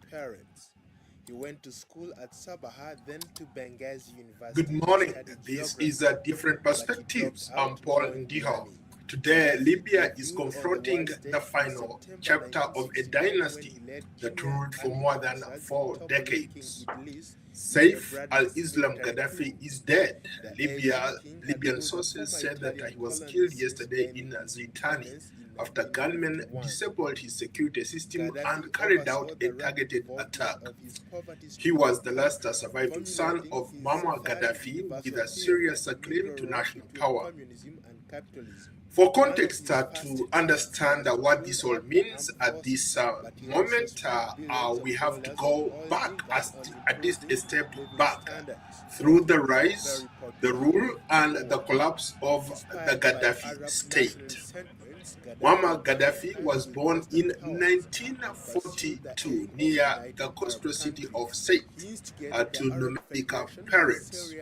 Parents. He went to school at Sabaha, then to Benghazi University. Good morning. This is a Different Perspectives. I'm Paul Ndiho. Today, Libya is confronting the final chapter of a dynasty that ruled for more than 4 decades. Saif al-Islam Gaddafi is dead. Libyan sources said that he was killed yesterday in Zintan after gunmen disabled his security system and carried out a targeted attack. He was the last surviving son of Muammar Gaddafi with a serious claim to national power. For context, to understand what this all means at this moment, we have to go back at least a step back through the rise, the rule, and the collapse of the Gaddafi state. Muammar Gaddafi was born in 1942 near the coastal city of Saif to nomadic parents.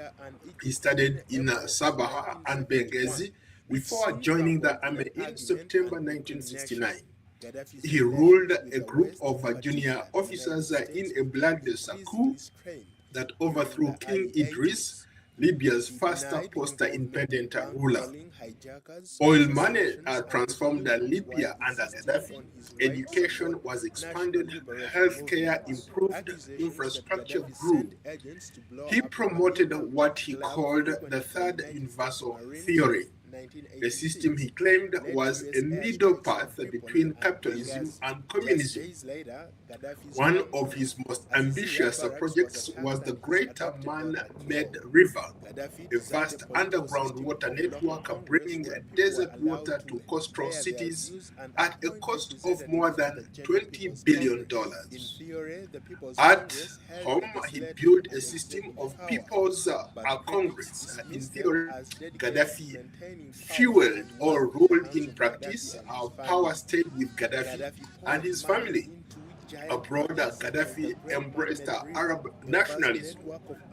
He studied in Sabaha and Benghazi before joining the army in September 1969. He ruled a group of junior officers in a bloodless coup that overthrew King Idris, Libya's first post-independent ruler. Oil money transformed Libya under Gaddafi. Education was expanded, healthcare improved, infrastructure grew. He promoted what he called the Third Universal Theory, a system he claimed was a middle path between capitalism and communism. One of his most ambitious projects was the Great Man-Made River, a vast underground water network bringing desert water to coastal cities at a cost of more than $20 billion. At home, he built a system of People's Congress. In theory, Gaddafi fueled or ruled in practice. Our power stayed with Gaddafi and his family. Abroad, Gaddafi embraced Arab nationalism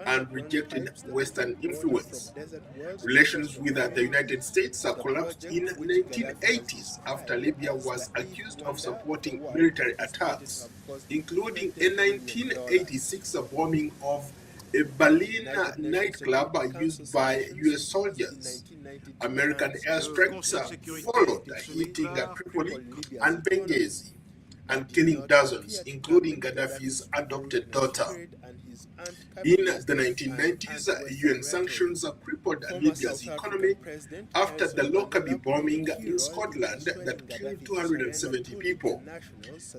and rejected Western influence. Relations with the United States collapsed in the 1980s after Libya was accused of supporting military attacks, including a 1986 bombing of a Berlin nightclub used by U.S. soldiers. American airstrikes followed, hitting Tripoli and Benghazi and killing dozens, including Gaddafi's adopted daughter. In the 1990s, UN sanctions crippled Libya's economy after the Lockerbie bombing in Scotland that killed 270 people.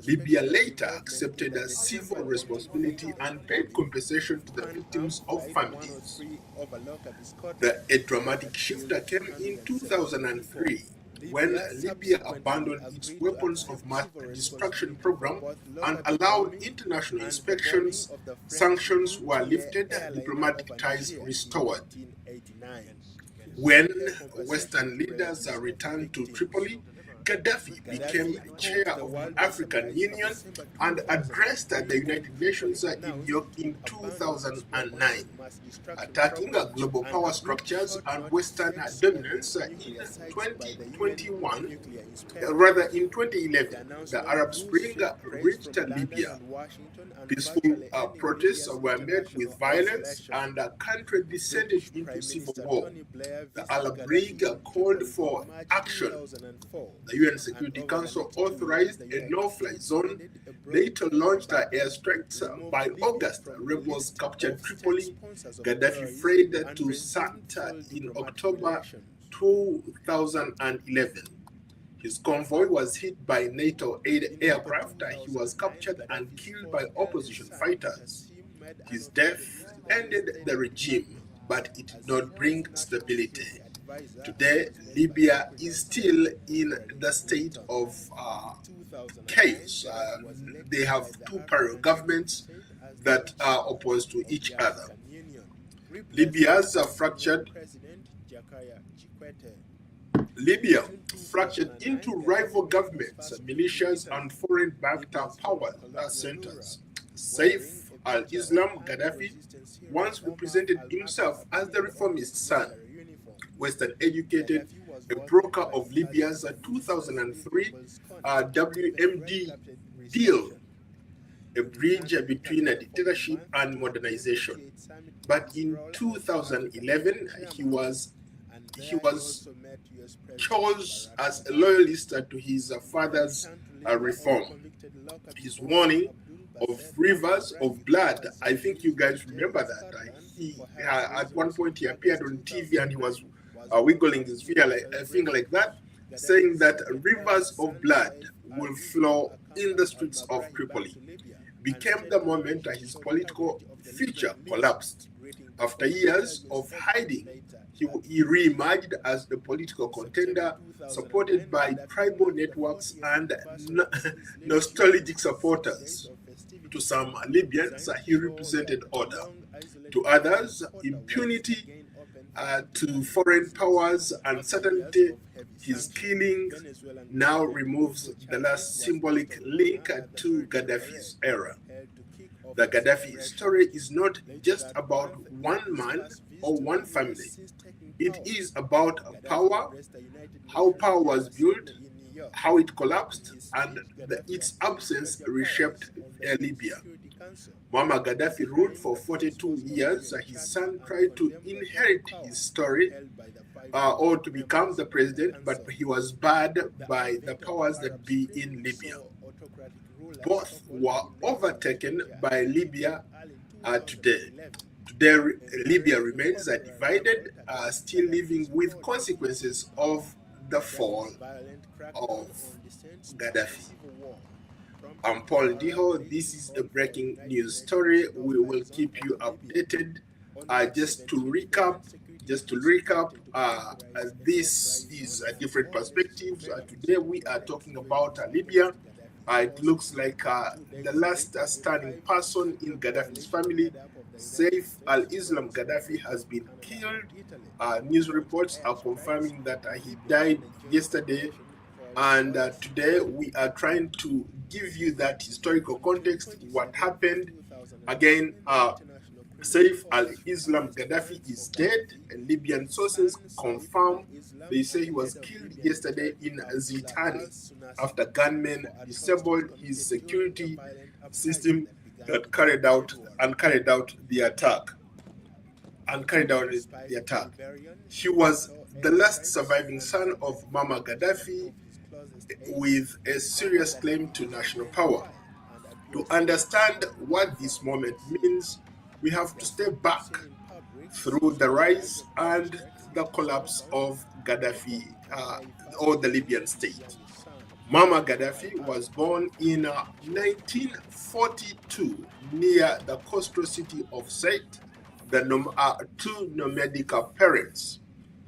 Libya later accepted civil responsibility and paid compensation to the victims of families. A dramatic shift came in 2003. When Libya abandoned its weapons of mass destruction program and allowed international inspections, sanctions were lifted, diplomatic ties restored. When Western leaders returned to Tripoli, Gaddafi became chair of the African Union and addressed the United Nations in New York in 2009, attacking global power structures and Western dominance. In 2011, the Arab Spring reached Libya. Peaceful protests were met with violence and the country descended into civil war. The Arab League called for action. The UN Security Council authorized a no-fly zone, later launched airstrikes. By August, rebels captured Tripoli. Gaddafi fled to Sirte in October 2011. His convoy was hit by NATO aid aircraft. He was captured and killed by opposition fighters. His death ended the regime, but it did not bring stability. Today, Libya is still in the state of chaos. They have two parallel governments that are opposed to each other. Libya's fractured fractured into rival governments, militias, and foreign-backed power centers. Saif al-Islam Gaddafi once represented himself as the reformist son, Western-educated, a broker of Libya's 2003 WMD deal, a bridge between a dictatorship and modernization. But in 2011, he was chose as a loyalist to his father's reform. His warning of rivers of blood, I think you guys remember that. He at one point he appeared on TV and he was wiggling his finger like that, saying that rivers of blood will flow in the streets of Tripoli. Became the moment that his political future collapsed. After years of hiding, he re-emerged as a political contender supported by tribal networks and nostalgic supporters. To some Libyans, he represented order. To others, impunity. To foreign powers, uncertainty. His killing now removes the last symbolic link to Gaddafi's era. The Gaddafi story is not just about one man or one family. It is about power, how power was built, how it collapsed, and its absence reshaped Libya. Muammar Gaddafi ruled for 42 years. His son tried to inherit his story or to become the president, but he was barred by the powers that be in Libya. Both were overtaken by Libya today. Today, Libya remains divided, still living with consequences of the fall of Gaddafi. I'm Paul Diho. This is the breaking news story. We will keep you updated. Just to recap, this is a different perspective. Today we are talking about Libya. It looks like the last standing person in Gaddafi's family, Saif al-Islam Gaddafi, has been killed. News reports are confirming that he died yesterday. And today we are trying to give you that historical context, what happened. Again, Saif al-Islam Gaddafi is dead, and Libyan sources confirm. They say he was killed yesterday in Zintan after gunmen disabled his security system that carried out the attack. He was the last surviving son of Muammar Gaddafi, with a serious claim to national power. To understand what this moment means, we have to step back through the rise and the collapse of Gaddafi or the Libyan state. Muammar Gaddafi was born in 1942 near the coastal city of Saif, two nomadic parents.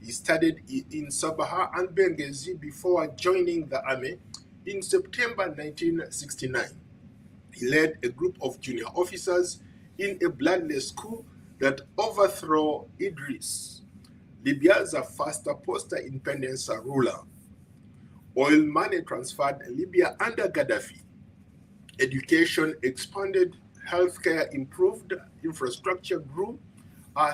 He studied in Sabah and Benghazi before joining the army in September 1969. He led a group of junior officers in a bloodless coup that overthrew Idris, Libya's first post-independence ruler. Oil money transferred Libya under Gaddafi. Education expanded, healthcare improved, infrastructure grew.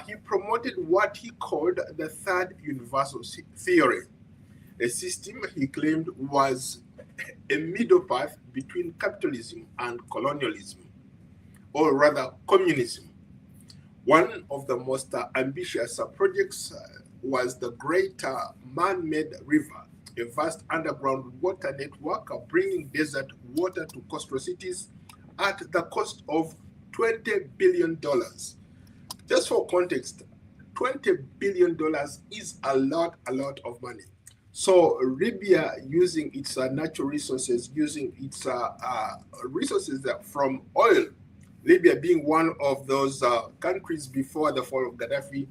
He promoted what he called the third universal theory, a system he claimed was a middle path between capitalism and colonialism, or rather communism. One of the most ambitious projects was the Great Man-Made River, a vast underground water network bringing desert water to coastal cities at the cost of $20 billion. Just for context, $20 billion is a lot of money. So Libya, using its natural resources, using its resources from oil, Libya being one of those countries before the fall of Gaddafi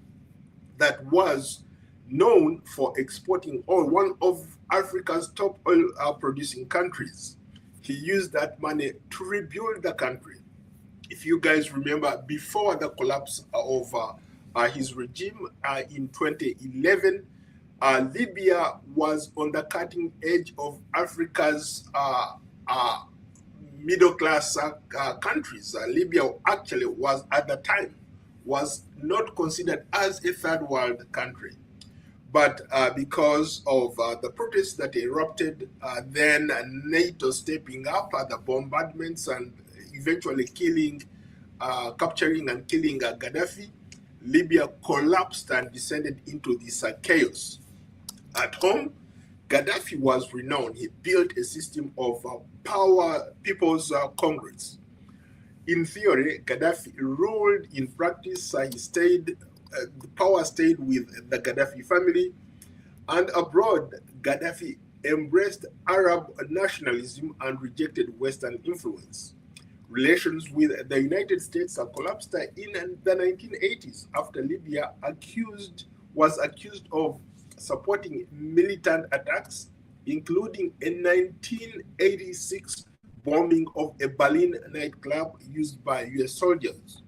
that was known for exporting oil, one of Africa's top oil producing countries. He used that money to rebuild the country. If you guys remember, before the collapse of his regime in 2011, Libya was on the cutting edge of Africa's middle-class countries. Libya actually was, at the time, was not considered as a third world country. But because of the protests that erupted, then NATO stepping up the bombardments and eventually capturing and killing Gaddafi, Libya collapsed and descended into this chaos. At home, Gaddafi was renowned. He built a system of People's Congress. In theory, Gaddafi ruled. In practice, the power stayed with the Gaddafi family. And abroad, Gaddafi embraced Arab nationalism and rejected Western influence. Relations with the United States collapsed in the 1980s after Libya was accused of supporting militant attacks, including a 1986 bombing of a Berlin nightclub used by US soldiers.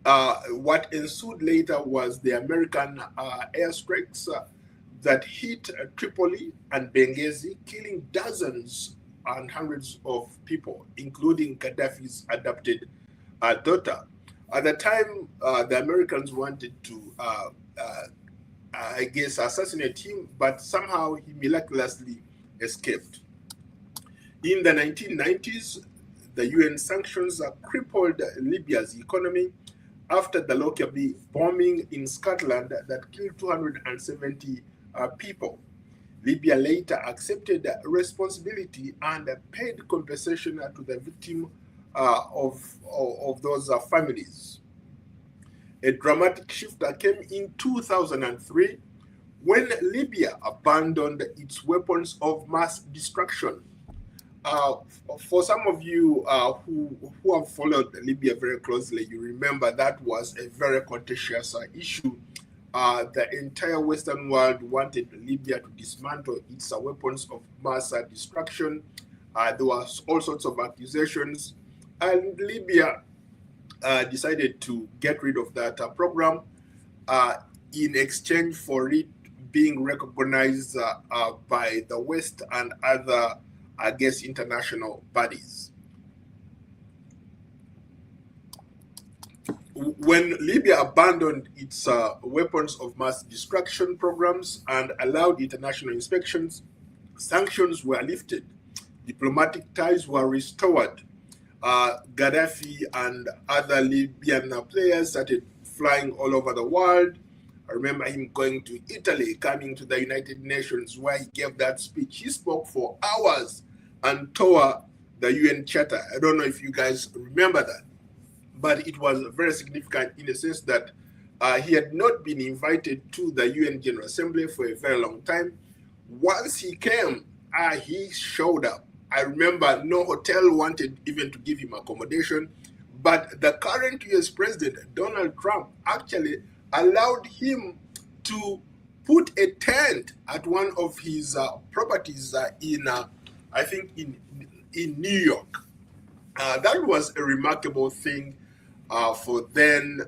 What ensued later was the American airstrikes that hit Tripoli and Benghazi, killing dozens and hundreds of people, including Gaddafi's adopted daughter. At the time, the Americans wanted to assassinate him, but somehow he miraculously escaped. In the 1990s, the UN sanctions crippled Libya's economy after the Lockerbie bombing in Scotland that killed 270 people. Libya later accepted responsibility and paid compensation to the victim of those families. A dramatic shift came in 2003 when Libya abandoned its weapons of mass destruction. For some of you who have followed Libya very closely, you remember that was a very contentious issue. The entire Western world wanted Libya to dismantle its weapons of mass destruction. There was all sorts of accusations, and Libya decided to get rid of that program in exchange for it being recognized by the West and other, international bodies. When Libya abandoned its weapons of mass destruction programs and allowed international inspections, sanctions were lifted, diplomatic ties were restored. Gaddafi and other Libyan players started flying all over the world. I remember him going to Italy, coming to the United Nations, where he gave that speech. He spoke for hours and tore the UN Charter. I don't know if you guys remember that, but it was very significant in the sense that he had not been invited to the UN General Assembly for a very long time. Once he came, he showed up. I remember no hotel wanted even to give him accommodation, but the current US President, Donald Trump, actually allowed him to put a tent at one of his properties in New York. That was a remarkable thing for then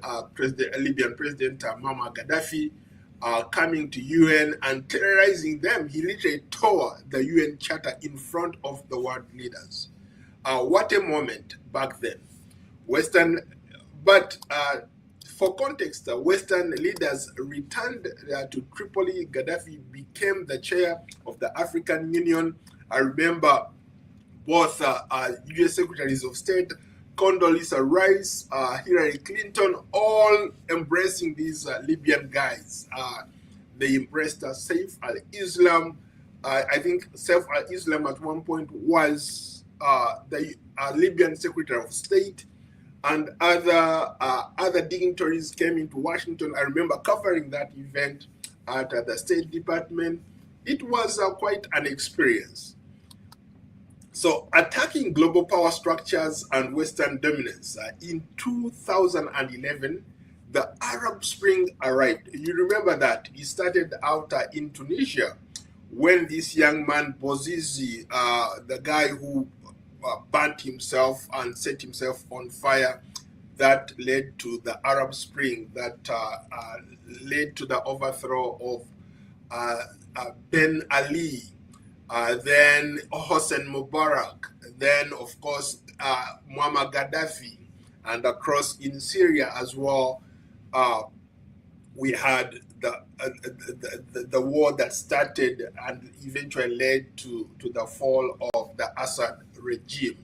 Libyan President Muammar Gaddafi coming to UN and terrorizing them. He literally tore the UN Charter in front of the world leaders. What a moment back then. For context, Western leaders returned to Tripoli. Gaddafi became the chair of the African Union. I remember both US Secretaries of State, Condoleezza Rice, Hillary Clinton, all embracing these Libyan guys. They embraced Saif al-Islam. I think Saif al-Islam at one point was the Libyan Secretary of State, and other dignitaries came into Washington. I remember covering that event at the State Department. It was quite an experience. So, attacking global power structures and Western dominance. In 2011, the Arab Spring arrived. You remember that. It started out in Tunisia when this young man, Bouazizi, the guy who burnt himself and set himself on fire, that led to the Arab Spring, that led to the overthrow of Ben Ali, then Hosni Mubarak, then of course Muammar Gaddafi, and across in Syria as well. We had the war that started and eventually led to the fall of the Assad regime,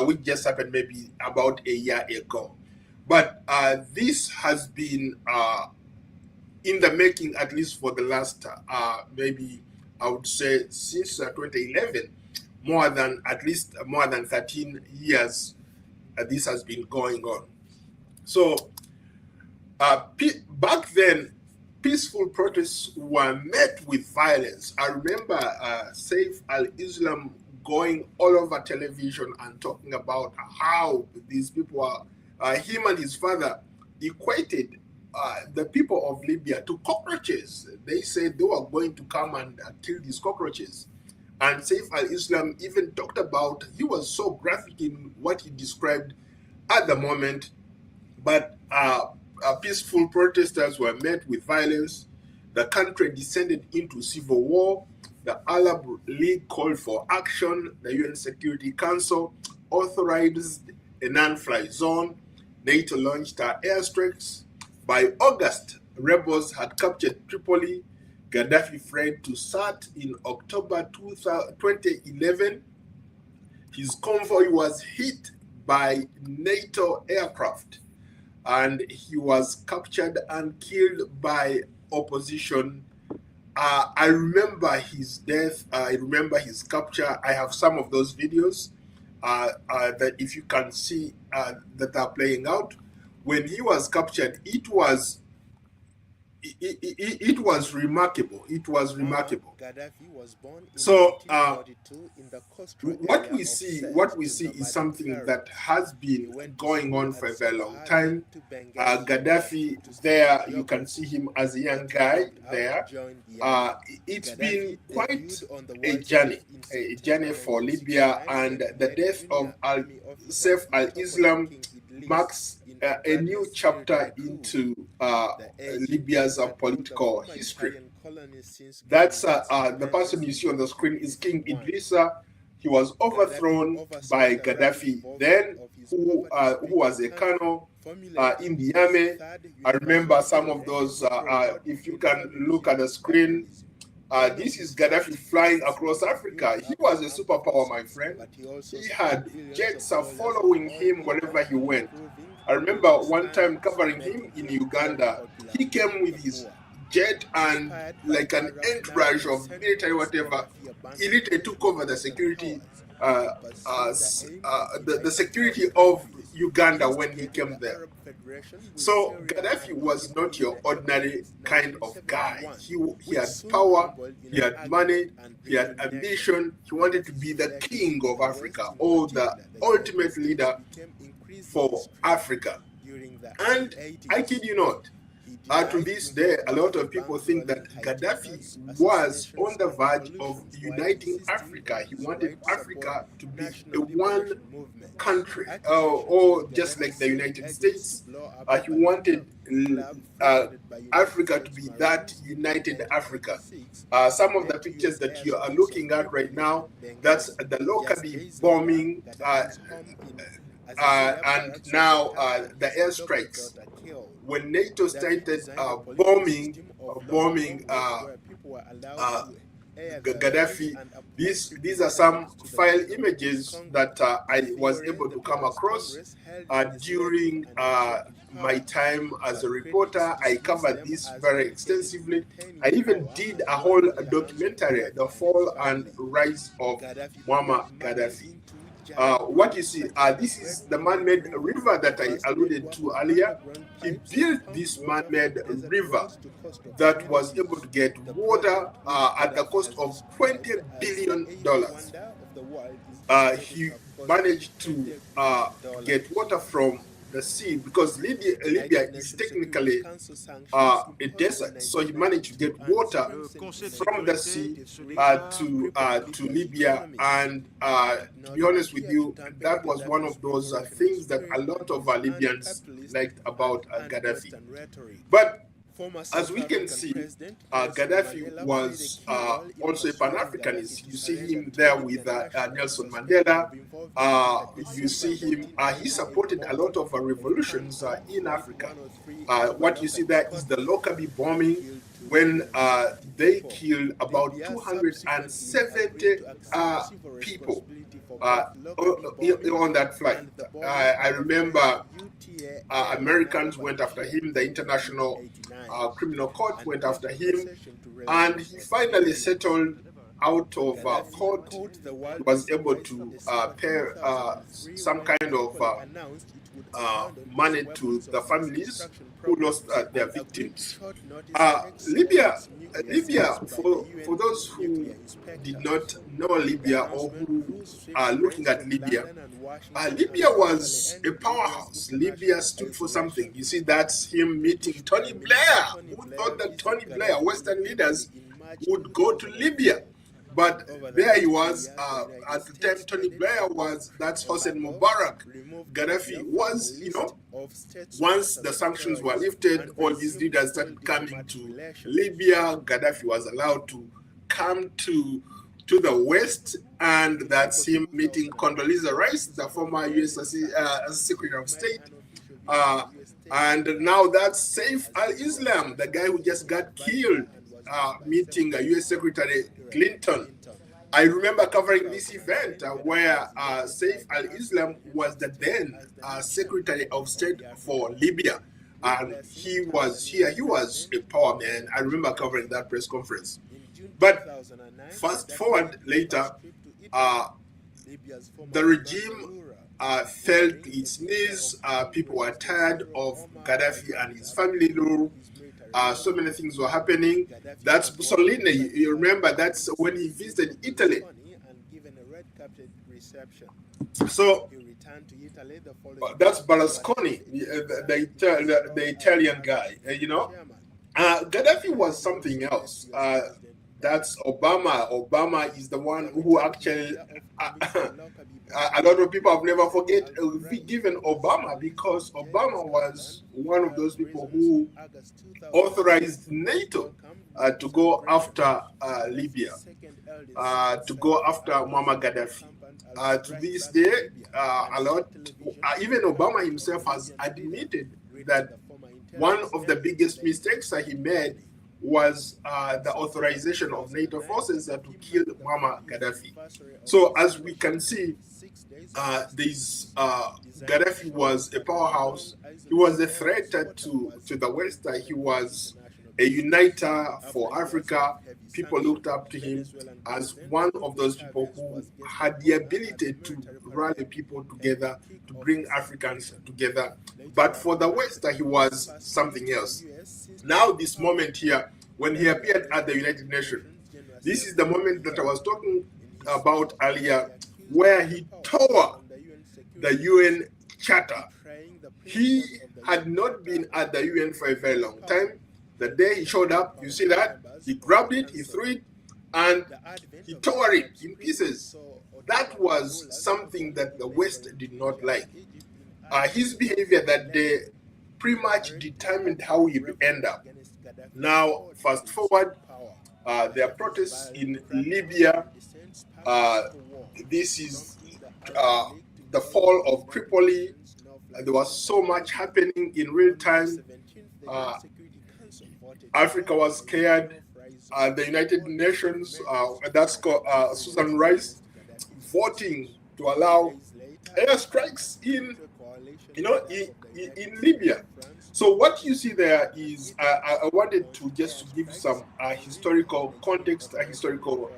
which just happened maybe about a year ago. But this has been in the making, at least for the last maybe I would say since 2011, at least more than 13 years. This has been going on. So back then, peaceful protests were met with violence. I remember Saif al-Islam going all over television and talking about how these people are, him and his father equated the people of Libya to cockroaches. They said they were going to come and kill these cockroaches. And Saif al-Islam even talked about, he was so graphic in what he described at the moment, but peaceful protesters were met with violence. The country descended into civil war. The Arab League called for action. The UN Security Council authorized a non-fly zone. NATO launched airstrikes. By August, rebels had captured Tripoli. Gaddafi fled to Sirte in October 2011. His convoy was hit by NATO aircraft, and he was captured and killed by opposition. I remember his death. I remember his capture. I have some of those videos that if you can see that are playing out. When he was captured, it was remarkable. It was remarkable. Gaddafi was born in So 1942 in the coastal what area we of see, Saif what we in see the is something Mediterranean. that has He been went to going school on at for a very long Sabah, time. then to Benghazi Gaddafi, to study there you geography. can see him as a young When he guy dropped out, there. joined the army. It's Gaddafi been quite debuted on the a world journey, stage in a September journey for Libya, 1969 and when he the led death junior of army officers Saif in Tripoli al-Islam King Idris marks in a new bloodless chapter military coup. into The AG Libya's had ruled the political former history. Italian colony since That's Gaddafi's the person you independence see on in the screen is King 1981. Idrissa. He was Gaddafi overthrown oversaw by the rapid Gaddafi involvement then, of his who was a poverty-stricken country, colonel formulating in the the army. third I remember some unified of those. broad If you unified can look at the screen, One this of is his Gaddafi first flying tasks across was to Africa. build He up was an a armed superpower, my forces, friend. but he also He spent had billions jets of dollars following on oil him imports, wherever he went. improving I remember living one time standards, covering him making in him Uganda. unpopular He came among with the his poor. jet and Inspired by like an Arab entourage national of military, sentiments, whatever. Gaddafi He abandoned literally took over the Western security, powers to pursue the aim of the uniting security Arab of countries, Uganda when he instigating came the there. Arab Federation with So Syria Gaddafi and was not Tripoli your in ordinary April kind of guy. 1971, He which had soon power, crumbled in he an had money, argument and he had Victim Nation. ambition. He wanted to be the Gaddafi's king of legacy in the Africa, West, in or the particular the ultimate United States, leader became increasingly for strained Africa. during the And I 80s. kid you not, He to denied this day, a involvement lot in of people bank think that rolling hijackers, Gaddafi was on assassinations, the and verge of revolutions, while uniting insisting Africa. on He his wanted right to support Africa to be a national one liberation movements. country, Accusations or of just like Gaddafi's the sealed United agents States. to blow up He a wanted club frequented by United Africa to States be that Marines in united Africa. 1986, Some of the led to pictures US that you are airstrikes looking on at right Tripoli now, and that's Benghazi. the Just locally days bombing, later, Gaddafi's home in and Assisi now barracks the was attacked and his airstrikes. adopted daughter killed. When NATO Gaddafi started designed a political bombing, system of bombing convoys where people were allowed uh, to air their Gaddafi. views and appoint These are some representatives to the file President of images Congress. that I In was theory, able the to come People's across Congress held legislative during and executive my power, time as a but reporter. critics I dismiss covered them this as very dedicated to extensively. maintaining I even power did and a not whole in the hands of documentary, Gaddafi The and his Fall and family. Rise of Gaddafi Muammar poured money Gaddafi. into giant What you projects see, such as the this is Great the Indian man-made River, river the that I first alluded network to of earlier. underground He pipes that built pump this water man-made from desert river wells to coast of that was communities. able to get The water project, which at the Gaddafi cost has of $20 described as the billion. eighth wonder of the world, is estimated He to have cost managed to $20 billion. get water from the sea, because Libya is technically a desert. So he managed to get water from the sea to Libya. And to be honest with you, that was one of those things that a lot of Libyans liked about Gaddafi. But as we can see, Gaddafi was also a Pan-Africanist. You see him there with Nelson Mandela. You see him, he supported a lot of revolutions in Africa. What you see there is the Lockerbie bombing, when they killed about 270 people on that flight. I remember Americans went after him, the International Criminal Court went after him, and he finally settled out of court, was able to pay some kind of money to the families who lost their victims. Libya, for those who did not know Libya or who are looking at Libya, Libya was a powerhouse. Libya stood for something. You see, that's him meeting Tony Blair. Who thought that Tony Blair, Western leaders, would go to Libya? But there he was. At the time, Tony Blair was, that's Hosni Mubarak. Gaddafi was, once the sanctions were lifted, all these leaders started coming to Libya. Gaddafi was allowed to come to the West, and that's him meeting Condoleezza Rice, the former U.S. Secretary of State. And now that's Saif al-Islam, the guy who just got killed, meeting U.S. Secretary Clinton. I remember covering this event where Saif al-Islam was the then Secretary of State for Libya. And he was here, he was a power man. I remember covering that press conference. But fast forward later, the regime fell to its knees. People were tired of Gaddafi and his family rule. So many things were happening. That's Mussolini. You remember, that's when he visited Italy. So that's Berlusconi, the Italian guy. Gaddafi was something else. That's Obama. Obama is the one who actually, a lot of people have never forgiven Obama, because Obama was one of those people who authorized NATO to go after Libya, to go after Muammar Gaddafi. To this day, even Obama himself has admitted that one of the biggest mistakes that he made was the authorization of NATO forces to kill Muammar Gaddafi. So as we can see, Gaddafi was a powerhouse. He was a threat to the West. He was a uniter for Africa. People looked up to him as one of those people who had the ability to rally people together, to bring Africans together. But for the West, he was something else. Now, this moment here, when he appeared at the United Nations, this is the moment that I was talking about earlier, where he tore the UN Charter. He had not been at the UN for a very long time. The day he showed up, you see that? He grabbed it, he threw it, and he tore it in pieces. That was something that the West did not like. His behavior that day pretty much determined how he would end up. Now, fast forward, there are protests in Libya. This is the fall of Tripoli. There was so much happening in real time. Africa was scared. The United Nations, that's called Susan Rice, voting to allow airstrikes in Libya. So what you see there is, I wanted to just give some historical context, a historical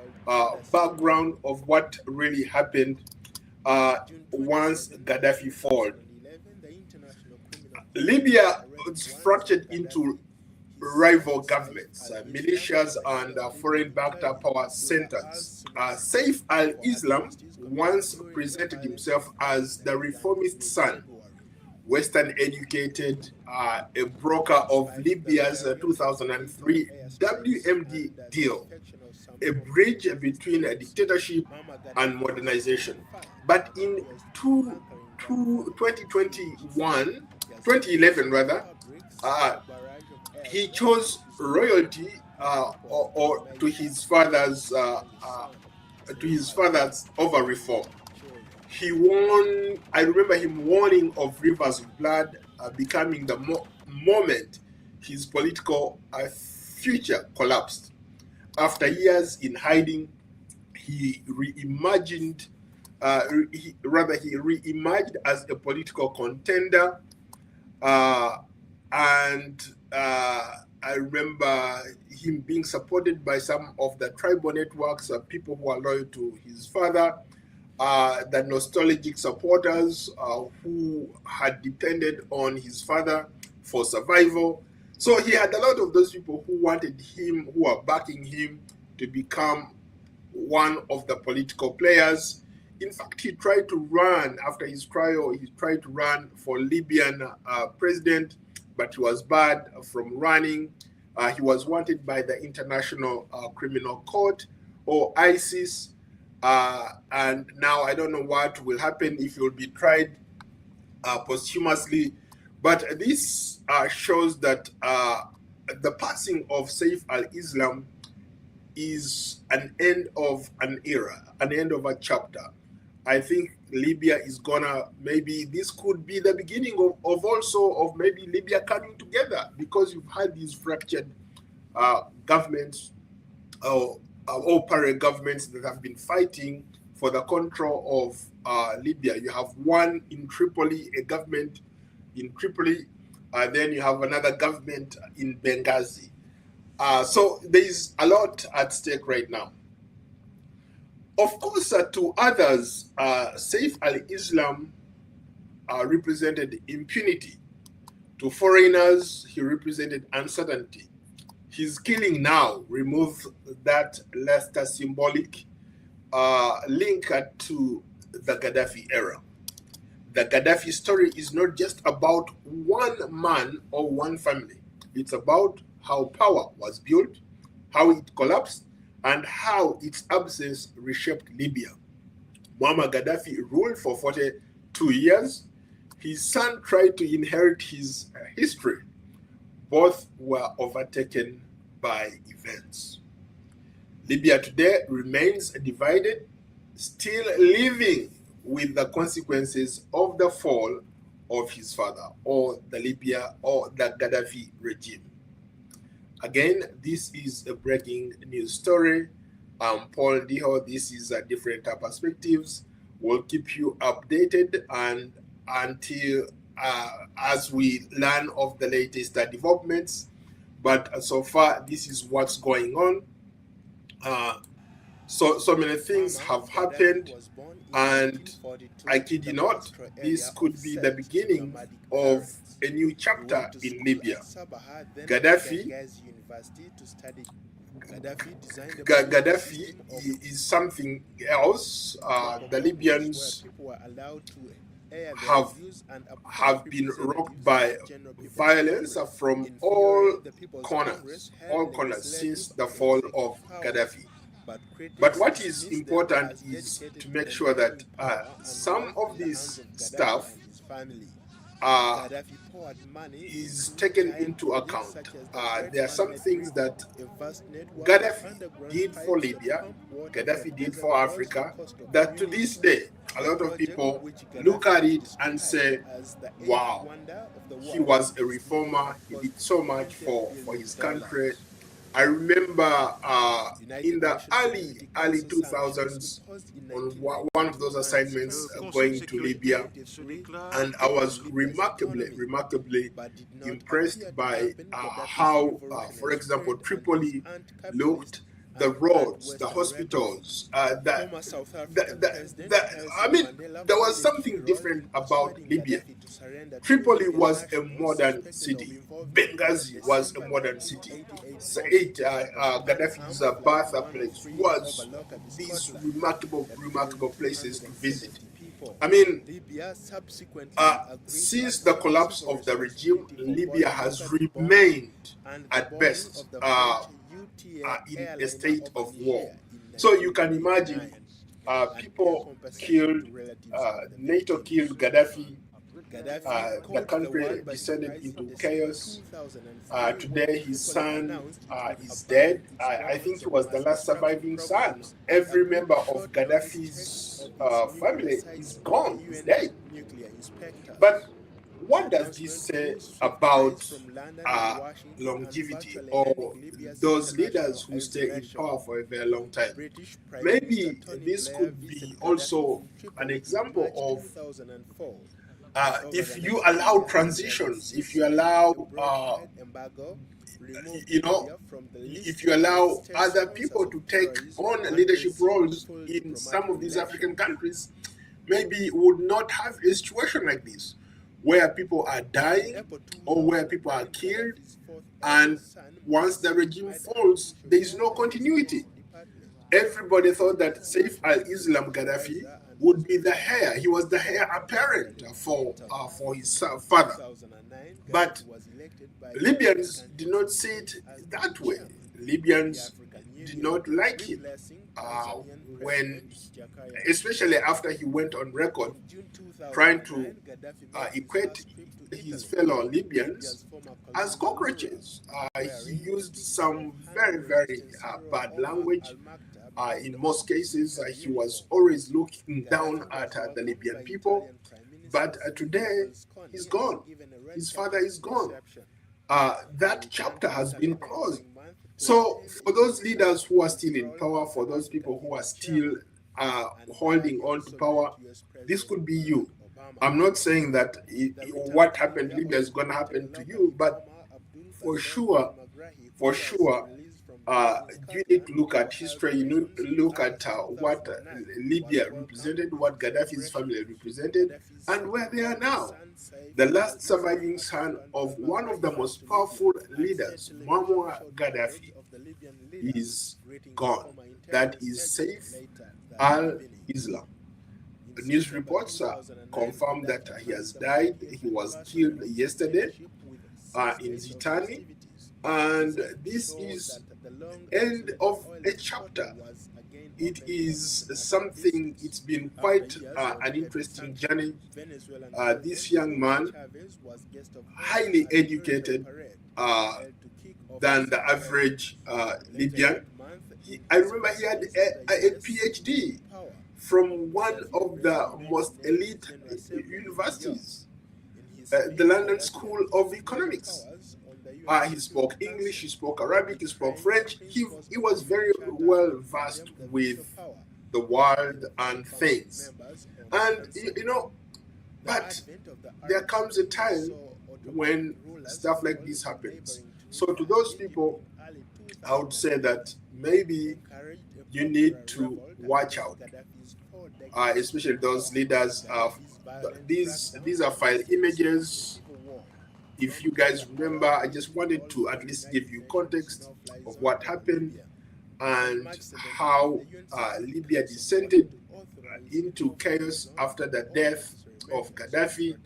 background of what really happened once Gaddafi fell. Libya was fractured into rival governments, militias, and foreign-backed power centers. Saif al-Islam once presented himself as the reformist son, Western educated, a broker of Libya's 2003 WMD deal, a bridge between a dictatorship and modernization. But in 2011 rather, he chose royalty or to his father's over reform. He warned, I remember him warning of rivers of blood becoming the moment his political future collapsed. After years in hiding, he reimagined as a political contender, and I remember him being supported by some of the tribal networks of people who are loyal to his father, the nostalgic supporters who had depended on his father for survival. So he had a lot of those people who wanted him, who are backing him to become one of the political players. In fact, he tried to run after his trial. He tried to run for Libyan president, but he was barred from running. He was wanted by the International Criminal Court, or ISIS, and now I don't know what will happen if he will be tried posthumously. But this shows that the passing of Saif al-Islam is an end of an era, an end of a chapter. I think Libya is gonna, maybe this could be the beginning of also of maybe Libya coming together, because you've had these fractured governments or parent governments that have been fighting for the control of Libya. You have one in Tripoli, a government in Tripoli, then you have another government in Benghazi. So there is a lot at stake right now. Of course, to others, Saif al-Islam represented impunity. To foreigners, he represented uncertainty. His killing now removed that lesser symbolic link to the Gaddafi era. The Gaddafi story is not just about one man or one family. It's about how power was built, how it collapsed, and how its absence reshaped Libya. Muammar Gaddafi ruled for 42 years. His son tried to inherit his history. Both were overtaken by events. Libya today remains divided, still living with the consequences of the fall of his father, or the Libya or the Gaddafi regime. Again, this is a breaking news story. I'm Paul Diho. This is Different Perspectives. We'll keep you updated and until as we learn of the latest developments. But so far, this is what's going on. So many things have happened, and I kid you not, this could be the beginning of a new chapter in Libya. Gaddafi is something else. The Libyans have been rocked by violence from all corners since the fall of Gaddafi. But what is important is to make sure that some of this stuff is taken into account. There are some things that Gaddafi did for Libya, Gaddafi did for Africa, that to this day, a lot of people look at it and say, wow, he was a reformer, he did so much for his country. I remember in the early 2000s on one of those assignments going to Libya, and I was remarkably impressed by how, for example, Tripoli looked, the roads, the hospitals. I mean, there was something different about Libya. Tripoli was a modern city. Benghazi was a modern city. Saif, Gaddafi's birthplace was these remarkable places to visit. I mean, Libya subsequently since the collapse of the regime, Libya has remained at best in a state of war. So you can imagine people killed, NATO killed Gaddafi, the country descended into chaos. Today, his son is dead. I think he was the last surviving son. Every member of Gaddafi's family is gone, is dead. But what does this say about longevity or those leaders who stay in power for a very long time? Maybe this could be also an example of if you allow transitions, if you allow, if you allow other people to take on leadership roles in some of these African countries, maybe we would not have a situation like this, where people are dying or where people are killed, and once the regime falls, there is no continuity. Everybody thought that Saif al-Islam Gaddafi would be the heir. He was the heir apparent for his father. But Libyans did not see it that way. Libyans did not like him when, especially after he went on record trying to equate his fellow Libyans as cockroaches. He used some very, very bad language. In most cases, he was always looking down at the Libyan people. But today, he's gone. His father is gone. That chapter has been closed. So for those leaders who are still in power, for those people who are still holding on to power, this could be you. I'm not saying that what happened in Libya is going to happen to you, but for sure, you need to look at history. You need to look at what Libya represented, what Gaddafi's family represented, and where they are now. The last surviving son of one of the most powerful leaders, Muammar Gaddafi, is gone. That is Saif al-Islam. News reports confirm that he has died. He was killed yesterday in Zintan, and this is end of a chapter. It is something, it's been quite an interesting journey. This young man, highly educated than the average Libyan. I remember he had a PhD from one of the most elite universities, the London School of Economics. He spoke English, he spoke Arabic, he spoke French. He was very well versed with the world and things. And, but there comes a time when stuff like this happens. So to those people, I would say that maybe you need to watch out, especially those leaders. These are file images. If you guys remember, I just wanted to at least give you context of what happened and how Libya descended into chaos after the death of Gaddafi.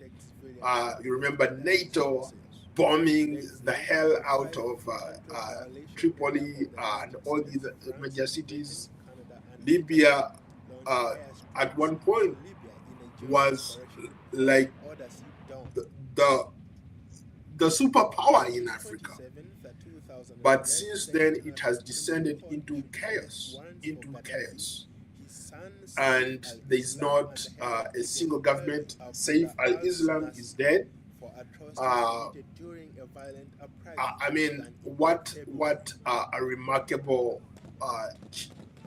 You remember NATO bombing the hell out of Tripoli and all these major cities. Libya at one point was like the superpower in Africa. But since then, it has descended into chaos. And there is not a single government. Saif al-Islam is dead. I mean, what a remarkable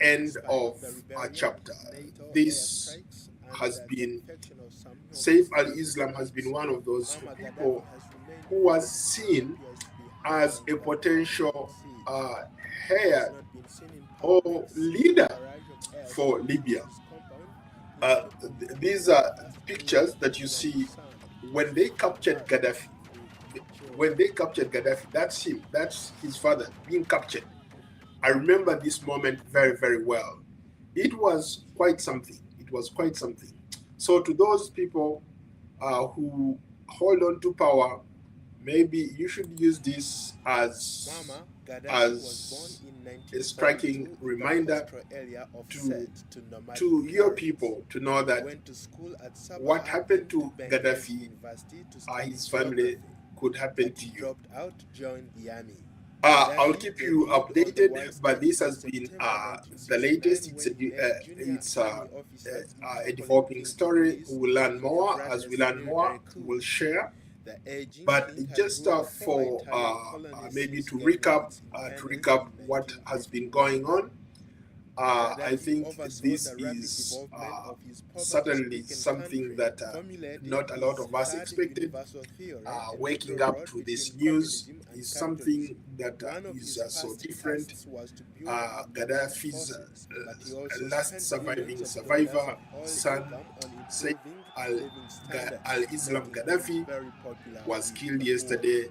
end of a chapter. This has been, Saif al-Islam has been one of those people who was seen as a potential heir or leader for Libya. These are pictures that you see when they captured Gaddafi. That's him. That's his father being captured. I remember this moment very, very well. It was quite something. So to those people who hold on to power, maybe you should use this Muammar Gaddafi was born as in a striking 1942 in the reminder coastal area of to Sète to nomadic your parents. people to know He that went to school at what Sabaha, happened then to to Benghazi Gaddafi, University to study his family, geography, could happen but to he you. dropped out to join the army. I'll Gaddafi keep you debuted on the updated, world but stage this in has been September the latest. 1969 when he led junior army officers in A Tripoli developing in story. Tunis We'll learn to more. avert As a we learn more, military coup. we'll share. The aging But king had just ruled the former for Italian colonies maybe since to gaining recap, its independence in what has been going 1951. on. I Gaddafi think oversaw this the rapid is development of his certainly poverty-stricken something country, that formulated not a lot his of us third expected. universal theory, a Waking middle up road to between this news communism and is something capitalism. that One of is his so first different. tasks was to build up the armed Gaddafi's forces, but he also last spent surviving millions of dollars survivor, of oil son, income on Saif improving living standards, al-Islam making him Gaddafi, very popular was with killed the poor. yesterday.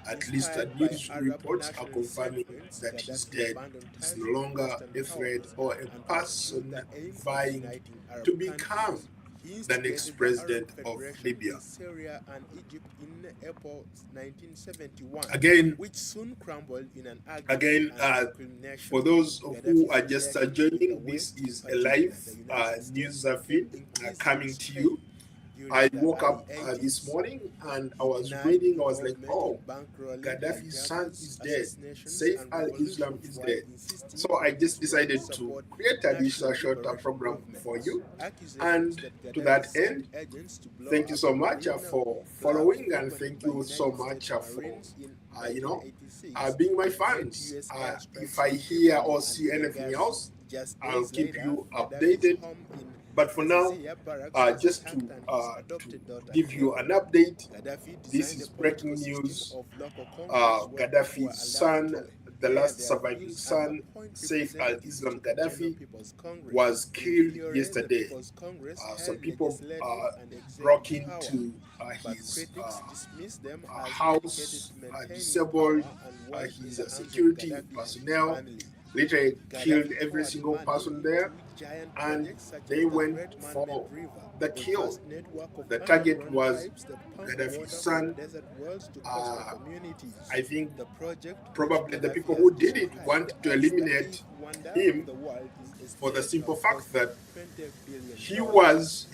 At least Inspired by news Arab reports are nationalist confirming sentiments, that he's Gaddafi dead. abandoned He's ties no with longer Western a threat powers or a and pursued person the aim of vying uniting Arab to become countries. He the next instigated the Arab president of Federation Libya. with Syria and Egypt in April 1971, Again, which soon crumbled in an again, ugly and recrimination. for those who Gaddafi's are just relations with the joining, this West, in is a live particular the United States, news became feed increasingly coming to you. strained during I the woke early up this 80s. morning and I He was denied reading. I was like, involvement in oh, bankrolling, Gaddafi's son hijackings, is dead. assassinations, Saif and al-Islam revolutions is while dead. insisting So I on just his will to decided to support create this national short liberation program for movements. you. Accusations And that to Gaddafi that sent end, agents to blow thank you up so much criminal for clubs following, and opened thank by you so United much States for Marines in you know 1986 being my to prevent fans. U.S. If airstrikes I in hear Tripoli or and see anything Benghazi. else, Just I'll days keep later, you Gaddafi's updated. home in But for now, Azazia barracks was just attacked and his to adopted daughter give you killed. an update, Gaddafi this designed a is political breaking system news. of local congress where people were Gaddafi's allowed son, to the air last their surviving views and son, appoint Saif representatives al-Islam to the General Gaddafi, People's Congress. was In killed theory, the yesterday. People's Congress Some held people legislative and broke executive power, into but his critics dismissed them as dedicated house, to maintaining disabled power and wealth in his the hands of security Gaddafi and his personnel, family. literally killed Gaddafi every poured single money person there, into giant and projects such they as the went Great Man-Made for River, the a kill. vast network of The target underground was pipes that pump Gaddafi's water from son. desert wells to coastal communities. I think The project, which probably the Gaddafi people has who did it described wanted to as the eliminate eighth wonder of him the world, is for the estimated to simple have fact cost that $20 billion.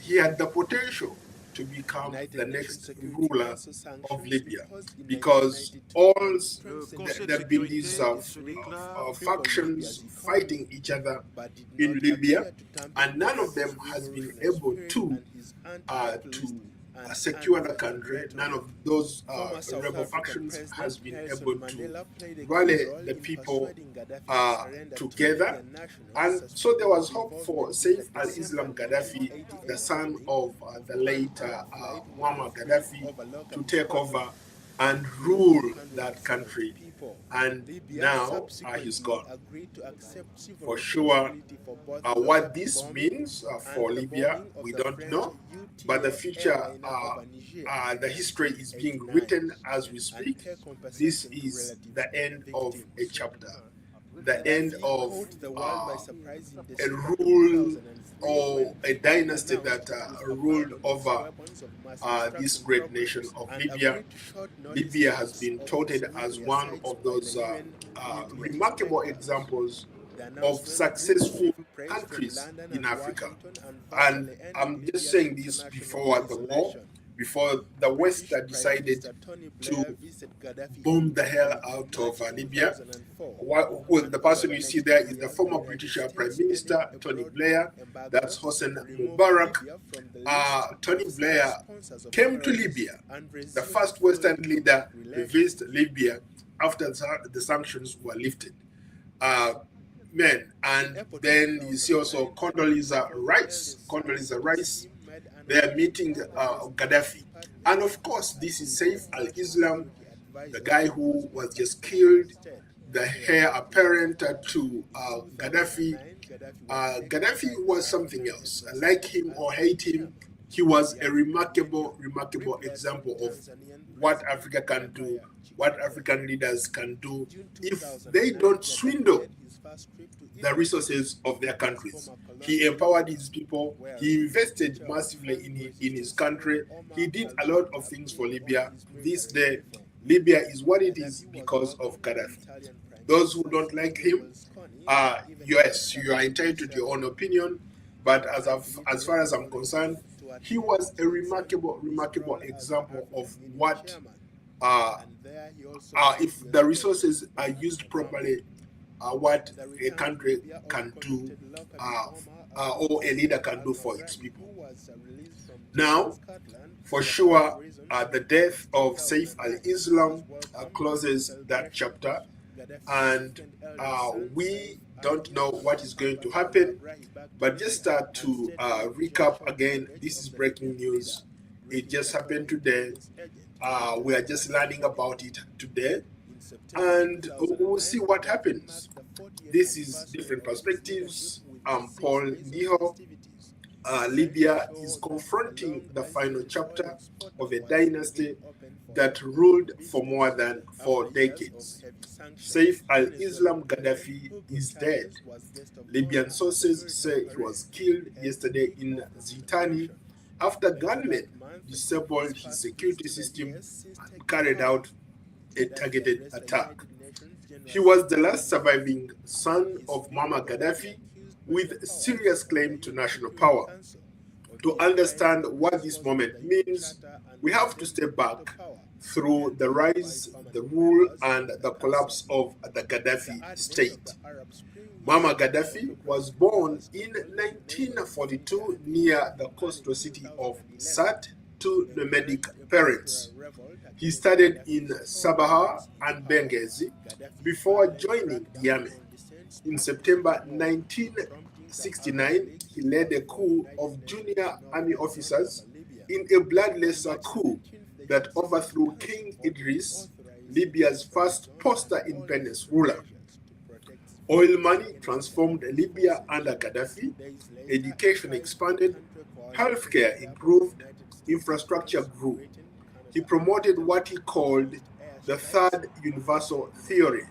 he had the potential to become United the Nations next Security ruler Council of sanctions Libya, imposed in because 1992 all and strengthened there have been these crippled factions Libya's fighting economy, each other but did in not Libya, appear to dampen and none of them Gaddafi's has been revolutionary able spirit to and his anti-capitalist and secure the country. anti-immigrant None rhetoric. of those Former South rebel African factions has President been Nelson able to Mandela played a key rally role the in people persuading Gaddafi to surrender to together. Libyan nationals And so there suspected was of hope for involvement in the Saif December al-Islam Gaddafi, 1988 the son bombing of the late unmanned flight Muammar 103 Gaddafi, over local to take over Scotland, and killing rule that 270 country. people. And Libya now he's subsequently gone. agreed to accept civil For sure, responsibility for both what Lockerbie this bombing means and for the Libya, bombing of we the don't French know. But the UTA future, airliner over Niger the in history is being 1989, written as we and speak. pay This compensation to is relatives the of end the of a victims. chapter, the end Gaddafi of caught the world by surprise in a December rule 2003 or when a Tripoli dynasty announced that it would ruled abandon its over weapons of mass this destruction great nation programs of and Libya. agreed to short-notice Libya has tests been of its touted as nuclear one sites of by the those UN nuclear test remarkable tankers. examples The of announcement drew successful praise from countries London in and Africa. Washington and And virtually ended I'm just Libya's saying this international before the war, isolation. before the West British Prime decided Minister Tony to Blair visited Gaddafi bomb in the hell Tripoli in out March of Libya. 2004. The And over person the you see next there 2 is the years, former the British United Prime States Minister, ended a Tony broad Blair. embargo, That's Hossein removed Mubarak. Libya from the list Tony of Blair sponsors of came to terrorism, Libya, and the resumed first Western full leader diplomatic to relations. visit Libya after the sanctions were lifted. And then you see also Condoleezza Rice. They are meeting Gaddafi. And of course, this is Saif al-Islam, the guy who was just killed, the heir apparent to Gaddafi. Gaddafi was something else. Like him or hate him, He was a remarkable example of what Africa can do, what African leaders can do if they don't swindle the resources of their countries. He empowered his people. He invested massively in his country. He did a lot of things for Libya. This day, Libya is what it is because of Gaddafi. Those who don't like him, yes, you are entitled to your own opinion, but as far as I'm concerned, he was a remarkable example of what, if the resources are used properly, what a country can do, or a leader can do for its people. Now, for sure, the death of Saif al-Islam closes that chapter, and we don't know what is going to happen. But just to recap again, this is breaking news. It just happened today. We are just learning about it today, and we'll see what happens. This is different perspectives. Paul Ndiho. Libya is confronting the final chapter of a dynasty that ruled for more than 4 decades. Saif al-Islam Gaddafi is dead. Libyan sources say he was killed yesterday in Zintan after gunmen disabled his security system and carried out a targeted attack. He was the last surviving son of Muammar Gaddafi, with serious claim to national power. To understand what this moment means, we have to step back through the rise, the rule, and the collapse of the Gaddafi state. Muammar Gaddafi was born in 1942 near the coastal city of Sirte to nomadic parents. He studied in Sabaha and Benghazi before joining the army. In September 1969, he led a coup of junior army officers in a bloodless coup that overthrew King Idris, Libya's first post-independence ruler. Oil money transformed Libya under Gaddafi, education expanded, healthcare improved, infrastructure grew. He promoted what he called the Third Universal Theory,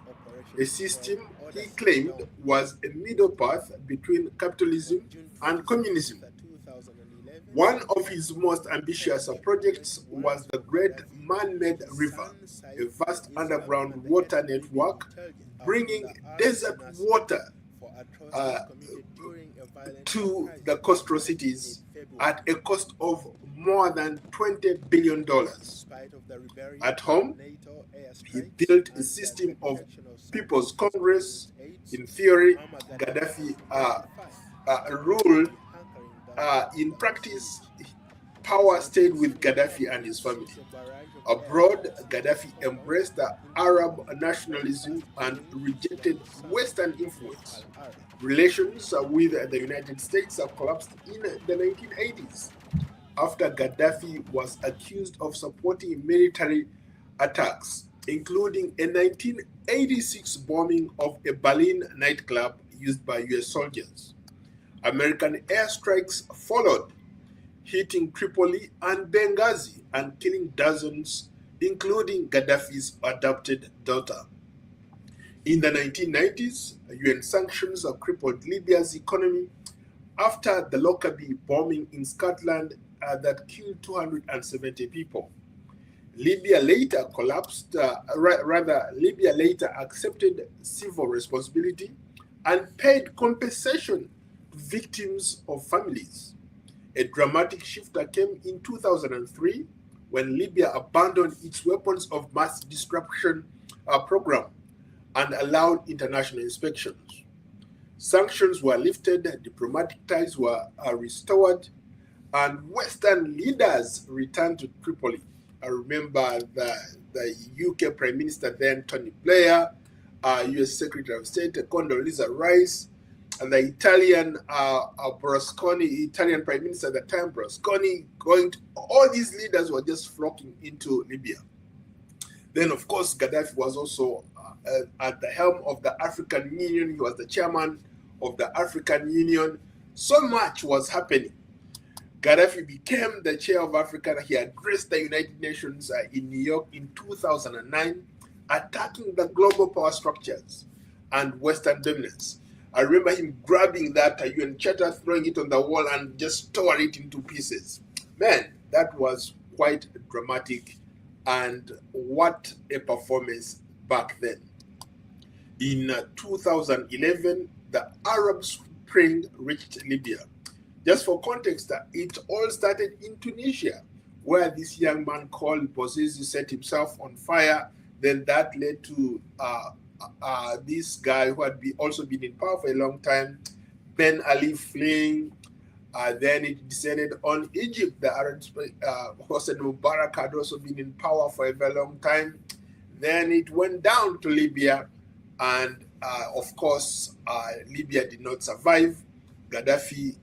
a system he claimed was a middle path between capitalism and communism. One of his most ambitious projects was the Great Man-Made River, a vast underground water network bringing desert water to the coastal cities at a cost of more than $20 billion. At home, he built a system of People's Congress. In theory, Gaddafi ruled. In practice, power stayed with Gaddafi and his family. Abroad, Gaddafi embraced the Arab nationalism and rejected Western influence. Relations with the United States collapsed in the 1980s after Gaddafi was accused of supporting military attacks, including a 1986 bombing of a Berlin nightclub used by US soldiers. American airstrikes followed, hitting Tripoli and Benghazi and killing dozens, including Gaddafi's adopted daughter. In the 1990s, UN sanctions crippled Libya's economy after the Lockerbie bombing in Scotland that killed 270 people. Libya later collapsed, Libya later accepted civil responsibility and paid compensation to victims of families. A dramatic shift came in 2003 when Libya abandoned its weapons of mass destruction program and allowed international inspections. Sanctions were lifted, diplomatic ties were restored, and Western leaders returned to Tripoli. I remember the UK Prime Minister then, Tony Blair, US Secretary of State, Condoleezza Rice, and the Italian Italian Prime Minister at the time, Berlusconi, all these leaders were just flocking into Libya. Then, of course, Gaddafi was also at the helm of the African Union. He was the chairman of the African Union. So much was happening. Gaddafi became the chair of Africa. He addressed the United Nations in New York in 2009, attacking the global power structures and Western dominance. I remember him grabbing that UN Charter, throwing it on the wall, and just tore it into pieces. Man, that was quite dramatic, and what a performance back then. In 2011, the Arab Spring reached Libya. Just for context, it all started in Tunisia, where this young man called Bouazizi set himself on fire. Then that led to this guy who had also been in power for a long time, Ben Ali, fleeing. Then it descended on Egypt. The Arab Hosni Mubarak had also been in power for a very long time. Then it went down to Libya, and of course, Libya did not survive. Gaddafi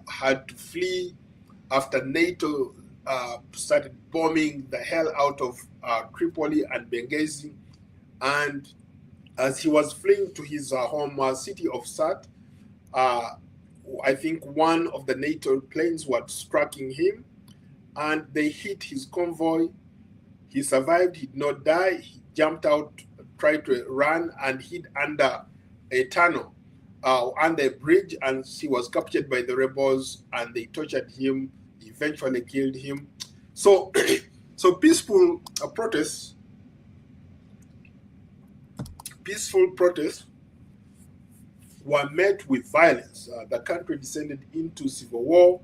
had to flee after NATO started bombing the hell out of Tripoli and Benghazi. And as he was fleeing to his home city of Sirte, I think one of the NATO planes was striking him, and they hit his convoy. He survived, he did not die. He jumped out, tried to run, and hid under a tunnel, under a bridge, and he was captured by the rebels, and they tortured him, eventually killed him. So, peaceful protests were met with violence. The country descended into civil war.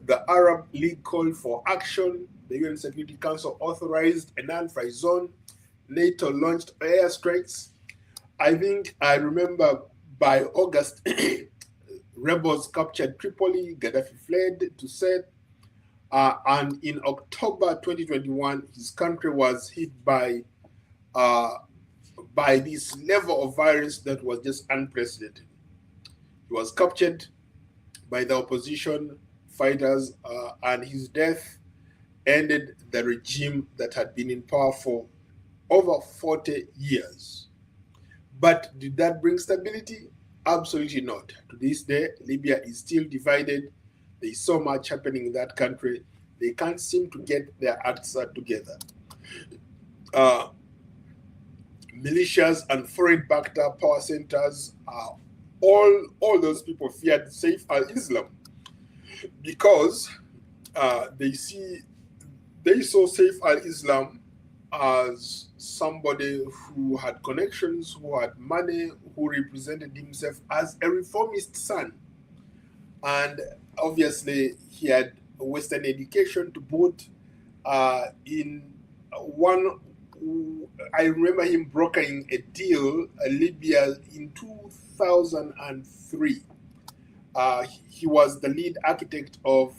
The Arab League called for action. The UN Security Council authorized a non-fly zone. NATO launched airstrikes. I think I remember by August, rebels captured Tripoli. Gaddafi fled to Sirte. And in October 2021, his country was hit by this level of violence that was just unprecedented. He was captured by the opposition fighters, and his death ended the regime that had been in power for over 40 years. But did that bring stability? Absolutely not. To this day, Libya is still divided. There is so much happening in that country. They can't seem to get their acts together. Militias and foreign-backed power centers, all those people feared Saif al-Islam because they saw Saif al-Islam as somebody who had connections, who had money, who represented himself as a reformist son. And obviously, he had a Western education to boot. I remember him brokering a deal, Libya, in 2003. He was the lead architect of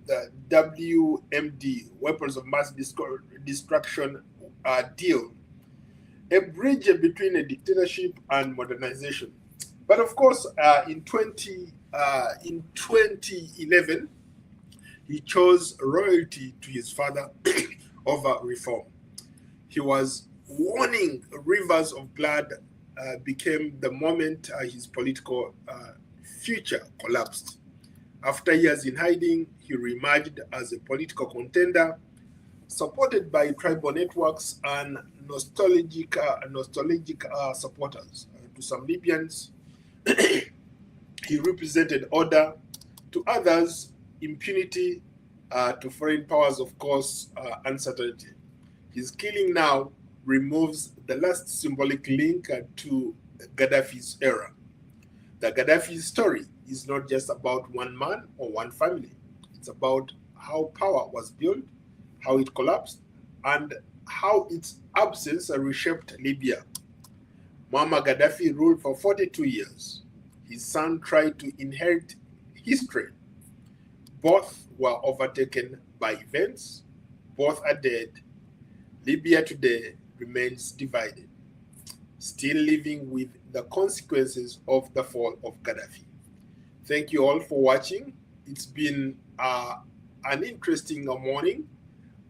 the WMD, Weapons of Mass Destruction deal, a bridge between a dictatorship and modernization. But of course, in 2011, he chose loyalty to his father over reform. He was warning rivers of blood became the moment his political future collapsed. After years in hiding, he reemerged as a political contender, supported by tribal networks and nostalgic supporters. To some Libyans, he represented order. To others, impunity. To foreign powers, of course, uncertainty. His killing now removes the last symbolic link to Gaddafi's era. The Gaddafi story is not just about one man or one family. It's about how power was built, how it collapsed, and how its absence reshaped Libya. Muammar Gaddafi ruled for 42 years. His son tried to inherit history. Both were overtaken by events. Both are dead. Libya today remains divided, still living with the consequences of the fall of Gaddafi. Thank you all for watching. It's been an interesting morning.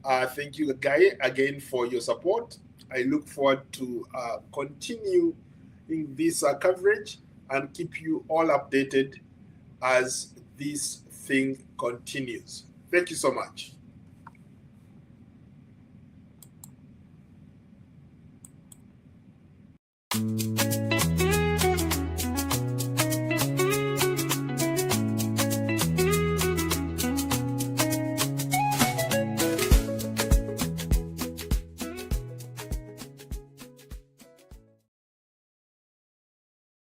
Thank you, Guy, again for your support. I look forward to continuing this coverage and keep you all updated as this thing continues. Thank you so much.